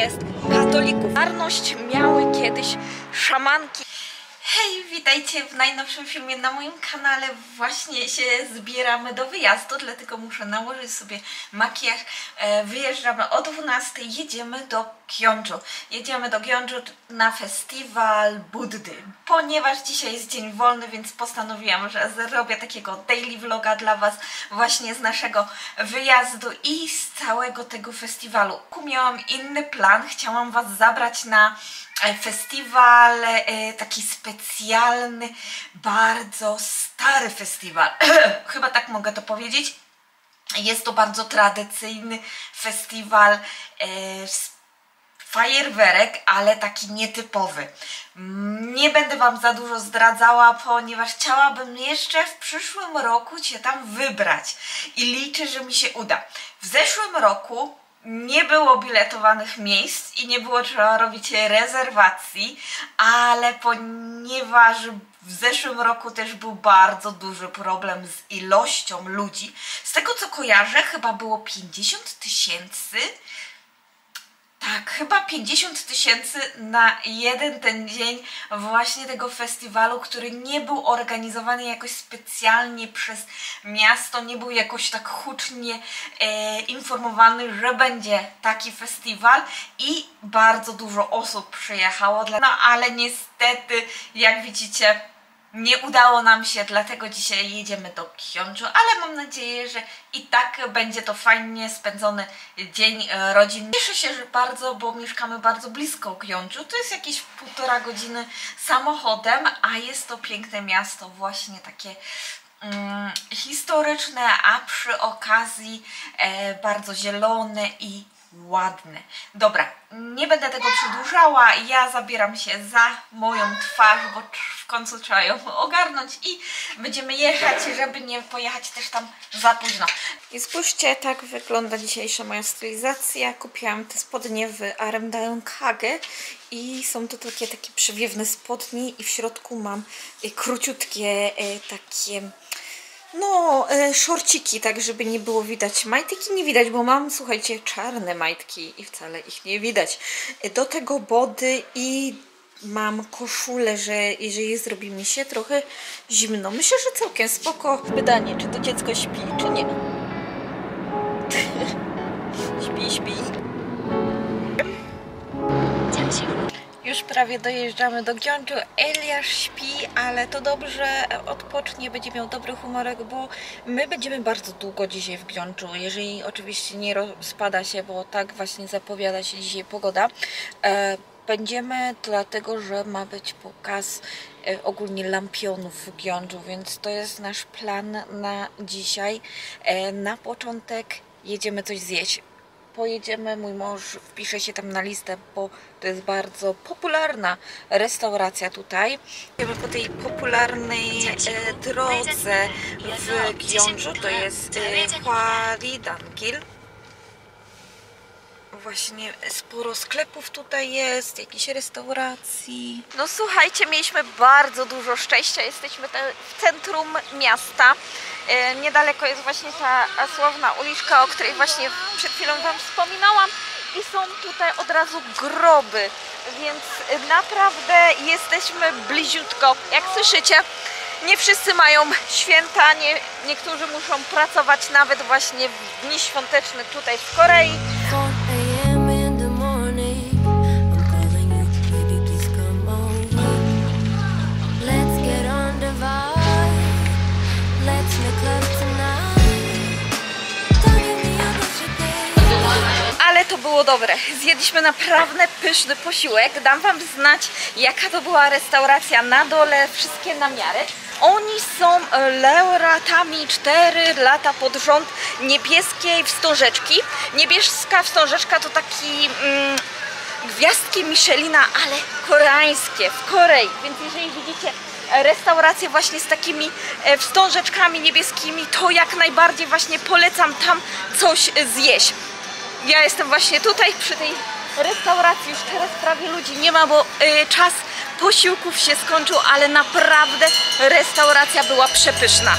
jest katolików. Marność miały kiedyś szamanki. Hej, witajcie w najnowszym filmie na moim kanale. Właśnie się zbieramy do wyjazdu, dlatego muszę nałożyć sobie makijaż. Wyjeżdżamy o 12, jedziemy do Gyeongju. Jedziemy do Gyeongju na festiwal Buddy. Ponieważ dzisiaj jest dzień wolny, więc postanowiłam, że zrobię takiego daily vloga dla Was właśnie z naszego wyjazdu i z całego tego festiwalu. Miałam inny plan, chciałam Was zabrać na festiwal, taki specjalny, bardzo stary festiwal. Chyba tak mogę to powiedzieć. Jest to bardzo tradycyjny festiwal fajerwerek, ale taki nietypowy. Nie będę Wam za dużo zdradzała, ponieważ chciałabym jeszcze w przyszłym roku Cię tam wybrać i liczę, że mi się uda. W zeszłym roku nie było biletowanych miejsc i nie było trzeba robić rezerwacji, ale ponieważ w zeszłym roku też był bardzo duży problem z ilością ludzi, z tego co kojarzę chyba było 50 000. Tak, chyba 50 000 na jeden ten dzień właśnie tego festiwalu, który nie był organizowany jakoś specjalnie przez miasto, nie był jakoś tak hucznie informowany, że będzie taki festiwal i bardzo dużo osób przyjechało. No ale niestety, jak widzicie, nie udało nam się, dlatego dzisiaj jedziemy do Gyeongju, ale mam nadzieję, że i tak będzie to fajnie spędzony dzień rodzinny. Cieszę się, że bardzo, bo mieszkamy bardzo blisko Gyeongju, to jest jakieś 1,5 godziny samochodem, a jest to piękne miasto, właśnie takie historyczne, a przy okazji bardzo zielone i ładne. Dobra, nie będę tego przedłużała, ja zabieram się za moją twarz, bo w końcu trzeba ją ogarnąć i będziemy jechać, żeby nie pojechać też tam za późno. I spójrzcie, tak wygląda dzisiejsza moja stylizacja. Kupiłam te spodnie w Aremdaeun Kage i są to takie przewiewne spodnie i w środku mam króciutkie takie szorciki, tak żeby nie było widać. Majtki nie widać, bo mam, słuchajcie, czarne majtki i wcale ich nie widać. Do tego body i mam koszulę, że jeżeli zrobi mi się trochę zimno. Myślę, że całkiem spoko. Pytanie, czy to dziecko śpi, czy nie? Śpi. Już prawie dojeżdżamy do Gyeongju. Eliasz śpi, ale to dobrze, odpocznie, będzie miał dobry humorek, bo my będziemy bardzo długo dzisiaj w Gyeongju, jeżeli oczywiście nie rozpada się, bo tak właśnie zapowiada się dzisiaj pogoda. Będziemy dlatego, że ma być pokaz ogólnie lampionów w Gyeongju, więc to jest nasz plan na dzisiaj. Na początek jedziemy coś zjeść. Pojedziemy, mój mąż wpisze się tam na listę, bo to jest bardzo popularna restauracja tutaj. Jedziemy po tej popularnej drodze w Gyeongju, to jest Hwaridan-gil. Właśnie sporo sklepów tutaj jest, jakichś restauracji. No słuchajcie, mieliśmy bardzo dużo szczęścia, jesteśmy w centrum miasta. Niedaleko jest właśnie ta sławna uliczka, o której właśnie przed chwilą Wam wspominałam. I są tutaj od razu groby, więc naprawdę jesteśmy bliziutko. Jak słyszycie, nie wszyscy mają święta, niektórzy muszą pracować nawet właśnie w dni świąteczne tutaj w Korei. Ale to było dobre. Zjedliśmy naprawdę pyszny posiłek. Dam Wam znać, jaka to była restauracja na dole, wszystkie namiary. Oni są laureatami 4 lata pod rząd niebieskiej wstążeczki. Niebieska wstążeczka to taki gwiazdki Michelina, ale koreańskie, w Korei. Więc jeżeli widzicie restauracje właśnie z takimi wstążeczkami niebieskimi, to jak najbardziej właśnie polecam tam coś zjeść. Ja jestem właśnie tutaj przy tej restauracji, już teraz prawie ludzi nie ma, bo czas posiłków się skończył, ale naprawdę restauracja była przepyszna.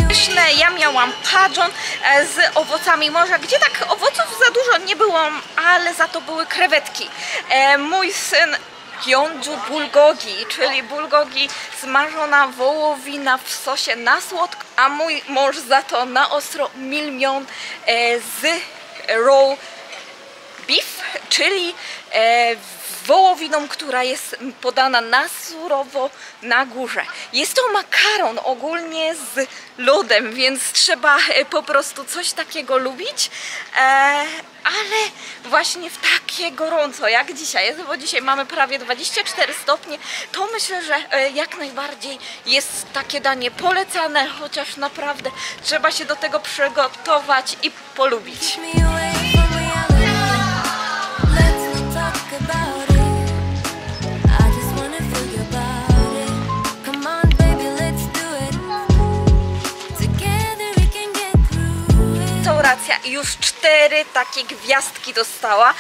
Pyszne wybrałam padżon z owocami morza, gdzie tak owoców za dużo nie było, ale za to były krewetki. Mój syn gyeongju bulgogi, czyli bulgogi smażona wołowina w sosie na słodko, a mój mąż za to na ostro milmion z raw beef, czyli wołowiną, która jest podana na surowo na górze. Jest to makaron ogólnie z lodem, więc trzeba po prostu coś takiego lubić, ale właśnie w takie gorąco jak dzisiaj jest, bo dzisiaj mamy prawie 24 stopnie, to myślę, że jak najbardziej jest takie danie polecane, chociaż naprawdę trzeba się do tego przygotować i polubić. Restauracja już 4 takie gwiazdki dostała,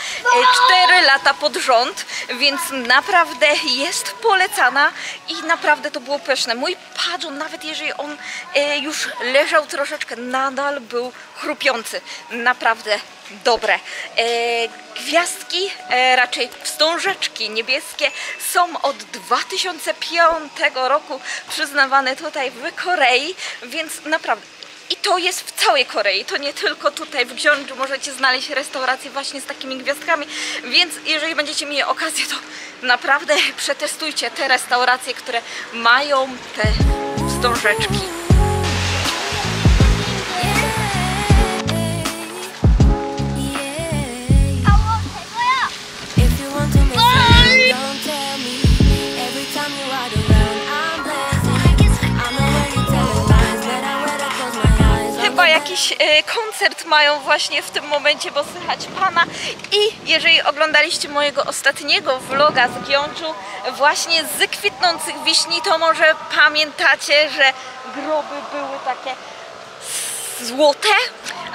4 lata pod rząd, więc naprawdę jest polecana i naprawdę to było pyszne. Mój padżon, nawet jeżeli on już leżał troszeczkę, nadal był chrupiący. Naprawdę dobre. Gwiazdki, raczej wstążeczki niebieskie są od 2005 roku przyznawane tutaj w Korei, więc naprawdę. I to jest w całej Korei, to nie tylko tutaj w Gyeongju możecie znaleźć restauracje właśnie z takimi gwiazdkami, więc jeżeli będziecie mieli okazję, to naprawdę przetestujcie te restauracje, które mają te wstążeczki. Jakiś koncert mają właśnie w tym momencie, bo słychać pana. I jeżeli oglądaliście mojego ostatniego vloga z Gyeongju właśnie z kwitnących wiśni, to może pamiętacie, że groby były takie złote,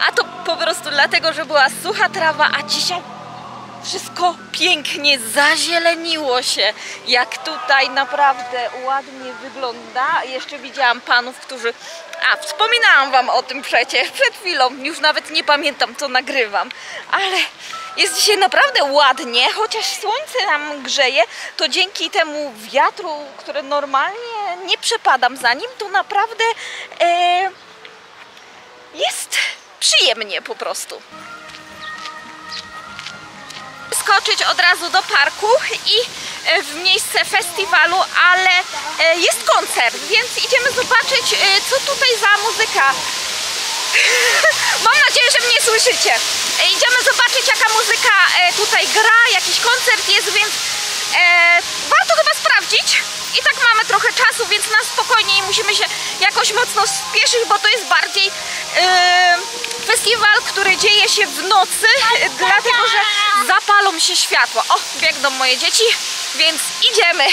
a to po prostu dlatego, że była sucha trawa, a dzisiaj wszystko pięknie zazieleniło się, jak tutaj naprawdę ładnie wygląda. Jeszcze widziałam panów, którzy... wspominałam wam o tym przecież przed chwilą, już nawet nie pamiętam, co nagrywam, ale jest dzisiaj naprawdę ładnie, chociaż słońce nam grzeje, to dzięki temu wiatru, który normalnie nie przepadam za nim, to naprawdę jest przyjemnie po prostu. Skoczyć od razu do parku i w miejsce festiwalu, ale jest koncert, więc idziemy zobaczyć, co tutaj za muzyka. Mam nadzieję, że mnie słyszycie. Idziemy zobaczyć, jaka muzyka tutaj gra, jakiś koncert jest, więc warto chyba sprawdzić. I tak mamy trochę czasu, więc na spokojnie nie musimy się jakoś mocno spieszyć, bo to jest bardziej festiwal, który dzieje się w nocy, dlatego że zapalą się światła. O, biegną moje dzieci, więc idziemy.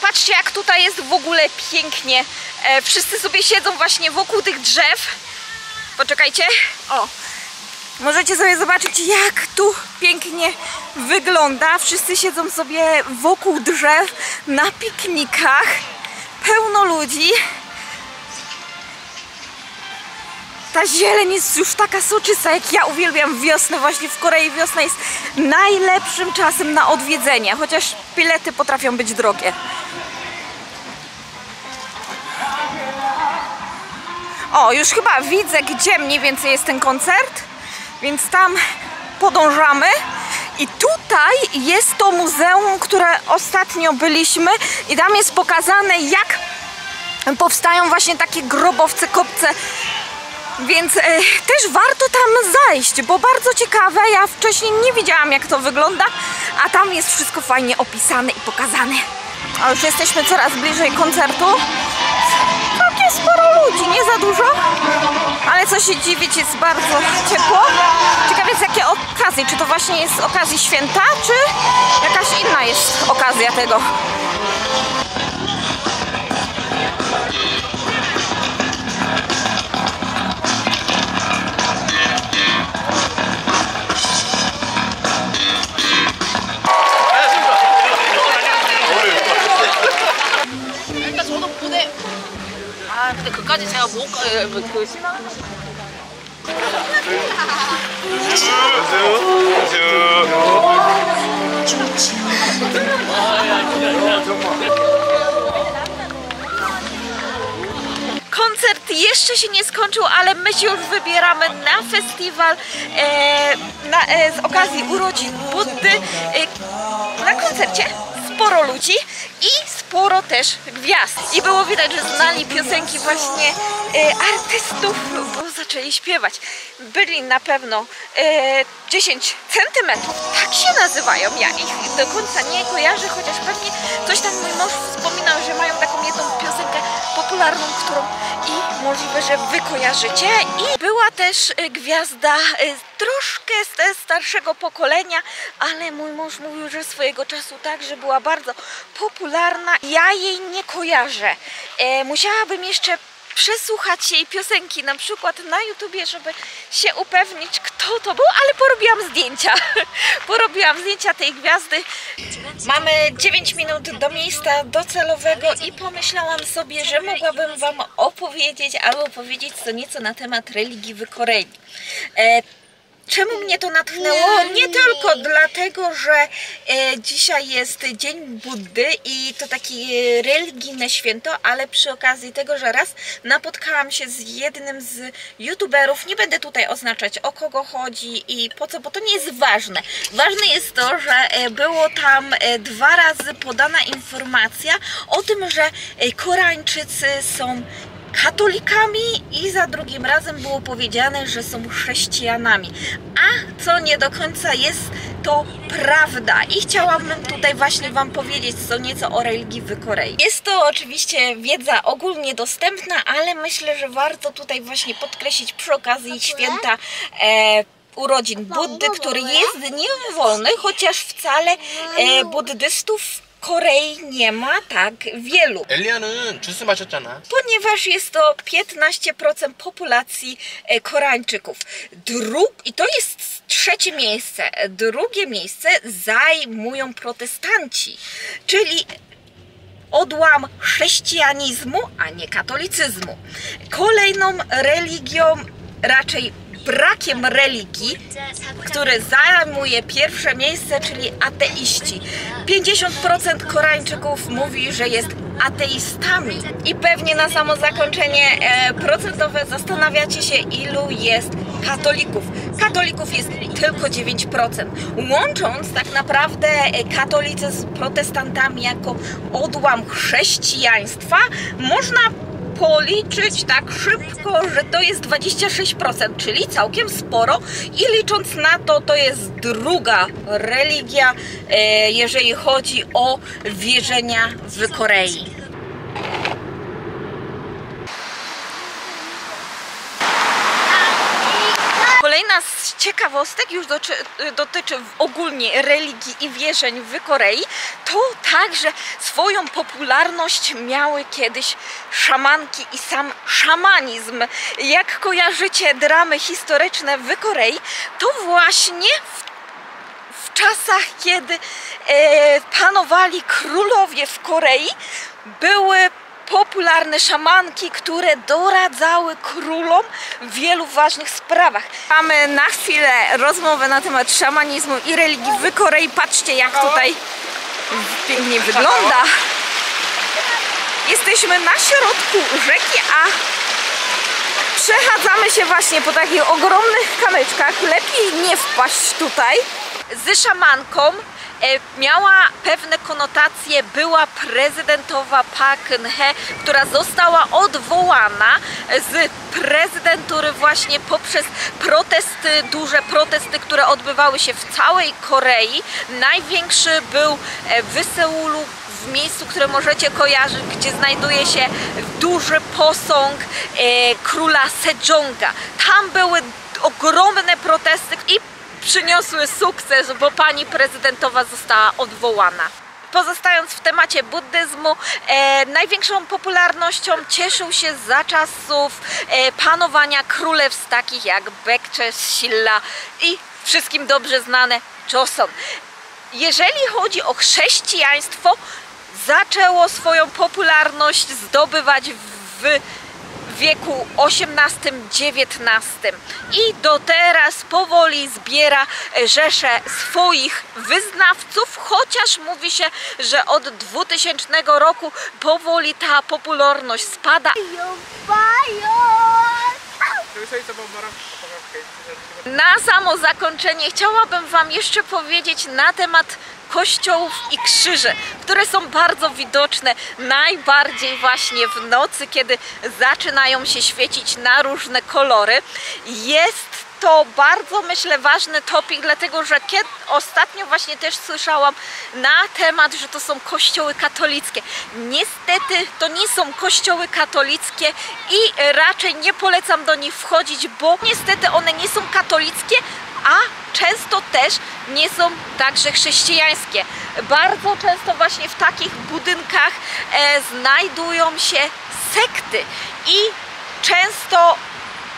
Patrzcie, jak tutaj jest w ogóle pięknie. Wszyscy sobie siedzą właśnie wokół tych drzew. Poczekajcie. O, możecie sobie zobaczyć, jak tu pięknie wygląda. Wszyscy siedzą sobie wokół drzew na piknikach. Pełno ludzi. Ta zieleń jest już taka soczysta, jak ja uwielbiam wiosnę. Właśnie w Korei wiosna jest najlepszym czasem na odwiedzenie, chociaż bilety potrafią być drogie. O, już chyba widzę, gdzie mniej więcej jest ten koncert, więc tam podążamy. I tutaj jest to muzeum, które ostatnio byliśmy i tam jest pokazane, jak powstają właśnie takie grobowce, kopce. Więc też warto tam zajść, bo bardzo ciekawe, ja wcześniej nie wiedziałam, jak to wygląda, a tam jest wszystko fajnie opisane i pokazane. A już jesteśmy coraz bliżej koncertu. Takie sporo ludzi, nie za dużo, ale co się dziwić, jest bardzo ciepło. Ciekawe z jakie okazji, czy to właśnie jest z okazji święta, czy jakaś inna jest okazja tego. 근데 그까지 제가 그 실망. Koncert jeszcze się nie skończył, ale my się już wybieramy na festiwal z okazji urodzin Buddy. Na koncercie sporo ludzi i sporo też gwiazd. I było widać, że znali piosenki właśnie artystów, bo zaczęli śpiewać. Byli na pewno 10 centymetrów, tak się nazywają. Ja ich do końca nie kojarzę, chociaż pewnie coś tam mój mąż wspominał, że mają taką jedną piosenkę popularną, którą i możliwe, że wy kojarzycie. I była też gwiazda troszkę starszego pokolenia, ale mój mąż mówił, że swojego czasu także była bardzo popularna. Ja jej nie kojarzę. Musiałabym jeszcze przesłuchać jej piosenki, na przykład na YouTubie, żeby się upewnić, kto to był, ale porobiłam zdjęcia. Porobiłam zdjęcia tej gwiazdy. Mamy 9 minut do miejsca docelowego i pomyślałam sobie, że mogłabym wam opowiedzieć albo powiedzieć co nieco na temat religii w Korei. Czemu mnie to natchnęło? Nie tylko dlatego, że dzisiaj jest Dzień Buddy i to takie religijne święto, ale przy okazji tego, że raz napotkałam się z jednym z youtuberów, nie będę tutaj oznaczać o kogo chodzi i po co, bo to nie jest ważne. Ważne jest to, że było tam 2 razy podana informacja o tym, że Koreańczycy są katolikami i za drugim razem było powiedziane, że są chrześcijanami, a co nie do końca jest to prawda i chciałabym tutaj właśnie wam powiedzieć co nieco o religii w Korei. Jest to oczywiście wiedza ogólnie dostępna, ale myślę, że warto tutaj właśnie podkreślić przy okazji święta urodzin Buddy, który jest dniem wolny, chociaż wcale buddystów Korei nie ma tak wielu. 엘리야는 주스 마셨잖아. Ponieważ jest to 15% populacji Koreańczyków. I to jest 3. miejsce. Drugie miejsce zajmują protestanci, czyli odłam chrześcijanizmu, a nie katolicyzmu. Kolejną religią, raczej brakiem religii, który zajmuje 1. miejsce, czyli ateiści. 50% Koreańczyków mówi, że jest ateistami. I pewnie na samo zakończenie procentowe zastanawiacie się, ilu jest katolików. Katolików jest tylko 9%. Łącząc tak naprawdę katolicyzm z protestantami jako odłam chrześcijaństwa, można policzyć tak szybko, że to jest 26%, czyli całkiem sporo i licząc na to, to jest druga religia, jeżeli chodzi o wierzenia w Korei. Kolejna z ciekawostek już dotyczy ogólnie religii i wierzeń w Korei, to także swoją popularność miały kiedyś szamanki i sam szamanizm. Jak kojarzycie dramy historyczne w Korei, to właśnie w czasach, kiedy panowali królowie w Korei, były popularne szamanki, które doradzały królom w wielu ważnych sprawach. Mamy na chwilę rozmowę na temat szamanizmu i religii w Korei. Patrzcie, jak tutaj pięknie wygląda. Jesteśmy na środku rzeki, a przechadzamy się właśnie po takich ogromnych kamyczkach. Lepiej nie wpaść tutaj. Z szamanką miała pewne konotacje była prezydentowa Park Geun-hye, która została odwołana z prezydentury właśnie poprzez protesty, duże protesty, które odbywały się w całej Korei. Największy był w Seulu, w miejscu, które możecie kojarzyć, gdzie znajduje się duży posąg króla Sejonga. Tam były ogromne protesty i przyniosły sukces, bo pani prezydentowa została odwołana. Pozostając w temacie buddyzmu, największą popularnością cieszył się za czasów panowania królestw takich jak Baekje, Silla i wszystkim dobrze znane Joseon. Jeżeli chodzi o chrześcijaństwo, zaczęło swoją popularność zdobywać w wieku XVIII-XIX i do teraz powoli zbiera rzeszę swoich wyznawców, chociaż mówi się, że od 2000 roku powoli ta popularność spada. Na samo zakończenie chciałabym Wam jeszcze powiedzieć na temat kościołów i krzyży, które są bardzo widoczne najbardziej właśnie w nocy, kiedy zaczynają się świecić na różne kolory. Jest to bardzo, myślę, ważny topik, dlatego że ostatnio właśnie też słyszałam na temat, że to są kościoły katolickie. Niestety to nie są kościoły katolickie i raczej nie polecam do nich wchodzić, bo niestety one nie są katolickie, a często też nie są także chrześcijańskie. Bardzo często właśnie w takich budynkach znajdują się sekty i często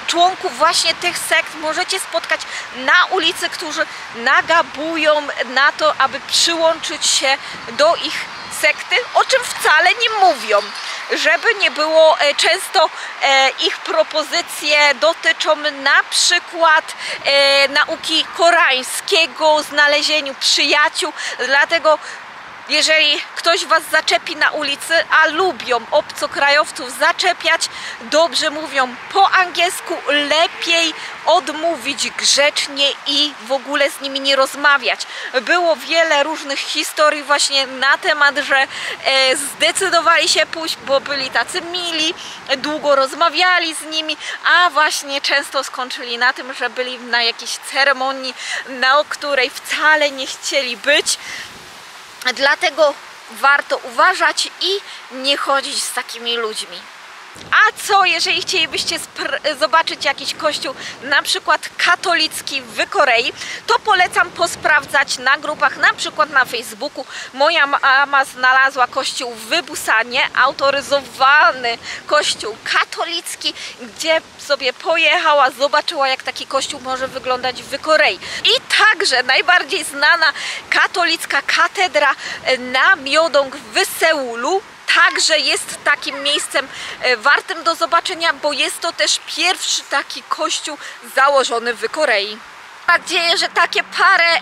członków właśnie tych sekt możecie spotkać na ulicy, którzy nagabują na to, aby przyłączyć się do ich sekty, o czym wcale nie mówią. Żeby nie było, często ich propozycje dotyczą na przykład nauki koreańskiego, znalezieniu przyjaciół, dlatego jeżeli ktoś Was zaczepi na ulicy, a lubią obcokrajowców zaczepiać, dobrze mówią po angielsku, lepiej odmówić grzecznie i w ogóle z nimi nie rozmawiać. Było wiele różnych historii właśnie na temat, że zdecydowali się pójść, bo byli tacy mili, długo rozmawiali z nimi, a właśnie często skończyli na tym, że byli na jakiejś ceremonii, na której wcale nie chcieli być. Dlatego warto uważać i nie chodzić z takimi ludźmi. A co jeżeli chcielibyście zobaczyć jakiś kościół, na przykład katolicki w Korei, to polecam posprawdzać na grupach, na przykład na Facebooku. Moja mama znalazła kościół w Busanie, autoryzowany kościół katolicki, gdzie sobie pojechała, zobaczyła, jak taki kościół może wyglądać w Korei. I także najbardziej znana katolicka katedra na Myeodong w Seulu także jest takim miejscem wartym do zobaczenia, bo jest to też pierwszy taki kościół założony w Korei. Mam nadzieję, że takie parę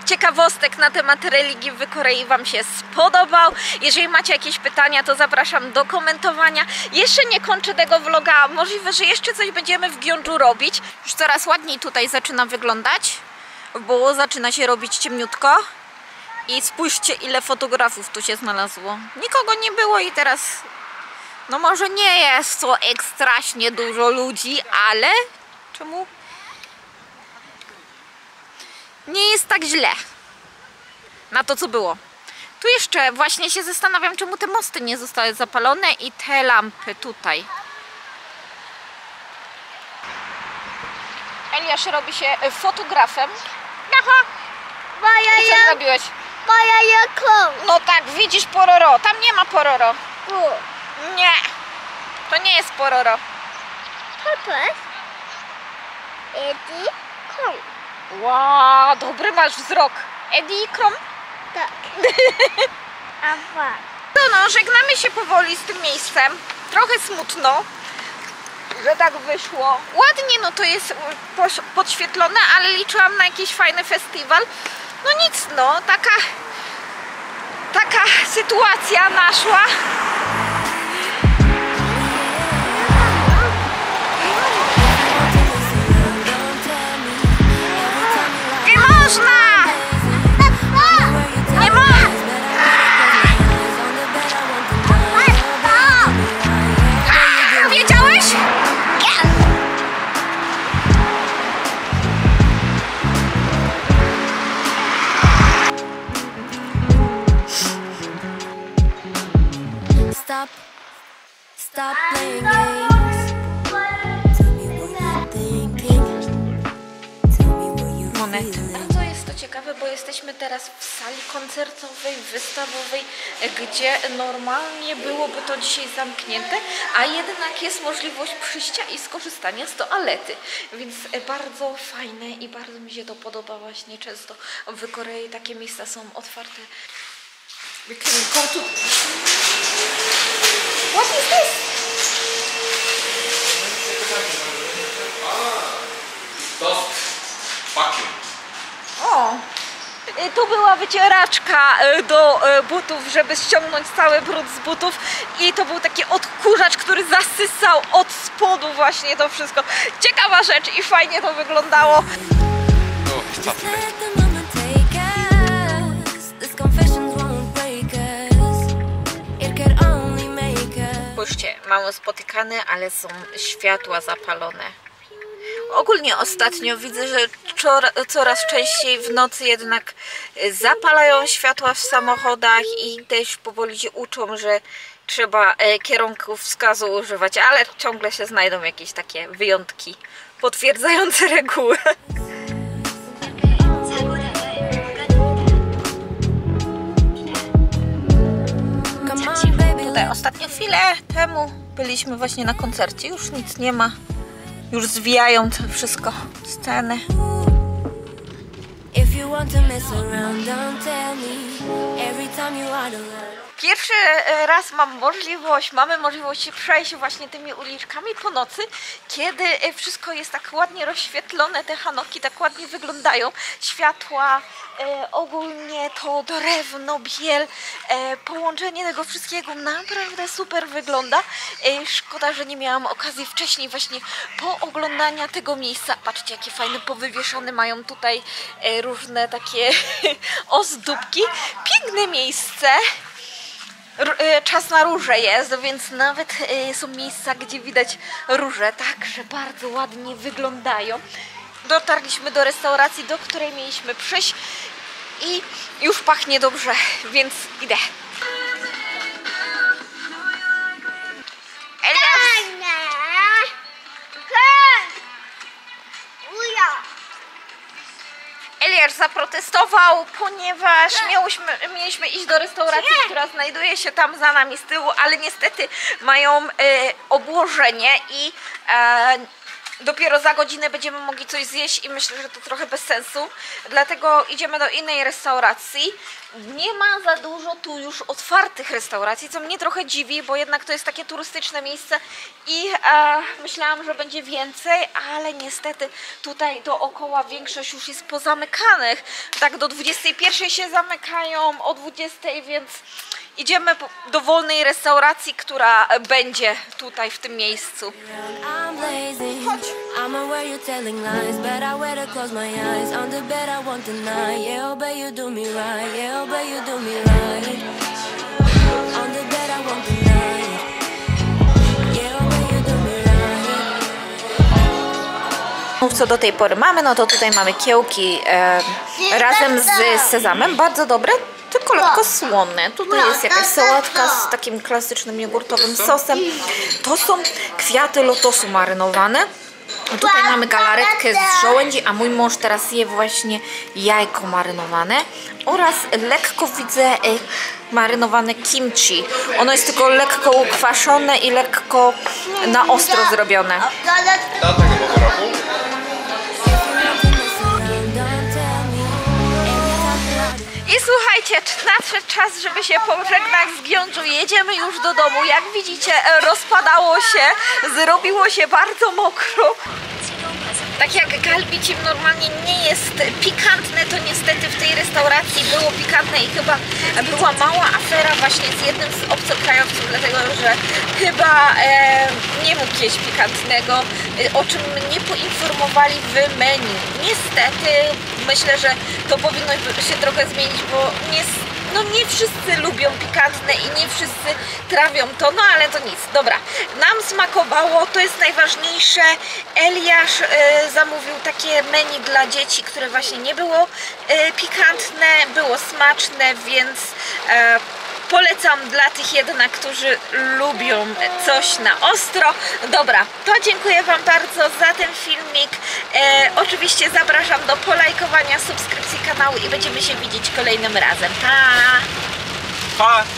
ciekawostek na temat religii w Korei Wam się spodobał. Jeżeli macie jakieś pytania, to zapraszam do komentowania. Jeszcze nie kończę tego vloga, możliwe, że jeszcze coś będziemy w Gyeongju robić. Już coraz ładniej tutaj zaczyna wyglądać, bo zaczyna się robić ciemniutko. I spójrzcie, ile fotografów tu się znalazło. Nikogo nie było i teraz, no może nie jest to ekstraśnie dużo ludzi, ale czemu? Nie jest tak źle na to, co było. Tu jeszcze właśnie się zastanawiam, czemu te mosty nie zostały zapalone i te lampy tutaj. Eliasz robi się fotografem. Aha! I co zrobiłeś? No tak, widzisz pororo. Tam nie ma pororo. Nie. To nie jest pororo. Co to jest? Eddie Krom. Wow, dobry masz wzrok. Eddie Krom? Tak. Awa. No, żegnamy się powoli z tym miejscem. Trochę smutno, że tak wyszło. Ładnie, no to jest podświetlone, ale liczyłam na jakiś fajny festiwal. No nic, no, taka sytuacja naszła. Nie można! Nie można! Wiedziałeś? Stop playing games. Tell me what you're thinking. Tell me what you're feeling. Bardzo jest to ciekawe, bo jesteśmy teraz w sali koncertowej, wystawowej, gdzie normalnie byłoby to dzisiaj zamknięte, a jednak jest możliwość przyjścia i skorzystania z toalety. Więc bardzo fajne i bardzo mi się to podoba właśnie. Często w Korei takie miejsca są otwarte. We can go to... What is this? O! Tu była wycieraczka do butów, żeby ściągnąć cały brud z butów i to był taki odkurzacz, który zasysał od spodu właśnie to wszystko. Ciekawa rzecz i fajnie to wyglądało. Just let the moment take us. This confessions won't break us. It could only make us. Spójrzcie, mało spotykane, ale są światła zapalone. Ogólnie ostatnio widzę, że coraz częściej w nocy jednak zapalają światła w samochodach i też powoli się uczą, że trzeba kierunkowskazu używać, ale ciągle się znajdą jakieś takie wyjątki potwierdzające regułę. Tutaj ostatnio chwilę temu byliśmy właśnie na koncercie, już nic nie ma. Już zwijają to wszystko, sceny. If you want to mess around, don't tell me. Every time you are around. Pierwszy raz mamy możliwość przejść właśnie tymi uliczkami po nocy, kiedy wszystko jest tak ładnie rozświetlone, te hanoki tak ładnie wyglądają, światła, ogólnie to drewno, biel, połączenie tego wszystkiego naprawdę super wygląda. Szkoda, że nie miałam okazji wcześniej właśnie pooglądania tego miejsca. Patrzcie, jakie fajne powywieszane mają tutaj różne takie ozdóbki. Piękne miejsce. Czas na róże jest, więc nawet są miejsca, gdzie widać róże, także bardzo ładnie wyglądają. Dotarliśmy do restauracji, do której mieliśmy przyjść i już pachnie dobrze, więc idę. Eliasz zaprotestował, ponieważ mieliśmy iść do restauracji, która znajduje się tam za nami z tyłu, ale niestety mają obłożenie i dopiero za godzinę będziemy mogli coś zjeść i myślę, że to trochę bez sensu. Dlatego idziemy do innej restauracji. Nie ma za dużo tu już otwartych restauracji, co mnie trochę dziwi, bo jednak to jest takie turystyczne miejsce i myślałam, że będzie więcej, ale niestety tutaj dookoła większość już jest pozamykanych. Tak do 21 się zamykają, o 20, więc idziemy do wolnej restauracji, która będzie tutaj w tym miejscu. I'm lazy. I'm aware you're telling lies, but I wear to close my eyes. On the bed I won't deny. Yeah, oh, but you do me right. Yeah, oh, but you do me right. On the bed I won't deny. Yeah, oh, but you do me right. Co do tej pory mamy, no to tutaj mamy kiełki razem z sezamem, bardzo dobre, tylko lekko słone. Tutaj jest jakaś sałatka z takim klasycznym jogurtowym sosem. To są kwiaty lotosu marynowane. Tutaj mamy galaretkę z żołędzi, a mój mąż teraz je właśnie jajko marynowane. Oraz lekko widzę marynowane kimchi. Ono jest tylko lekko ukwaszone i lekko na ostro zrobione. I słuchajcie, nadszedł czas, żeby się pożegnać z Gyeongju. Jedziemy już do domu. Jak widzicie, rozpadało się, zrobiło się bardzo mokro. Tak jak galbicim normalnie nie jest pikantne, to niestety w tej restauracji było pikantne i chyba była mała afera właśnie z jednym z obcokrajowców, dlatego że chyba nie mógł jeść pikantnego, o czym nie poinformowali w menu. Niestety myślę, że to powinno się trochę zmienić, bo nie wszyscy lubią pikantne i nie wszyscy trawią to, no ale to nic. Dobra, nam smakowało, to jest najważniejsze. Eliasz zamówił takie menu dla dzieci, które właśnie nie było pikantne, było smaczne, więc polecam dla tych jednak, którzy lubią coś na ostro. Dobra, to dziękuję Wam bardzo za ten filmik. Oczywiście zapraszam do polajkowania, subskrypcji kanału i będziemy się widzieć kolejnym razem. Pa! Pa!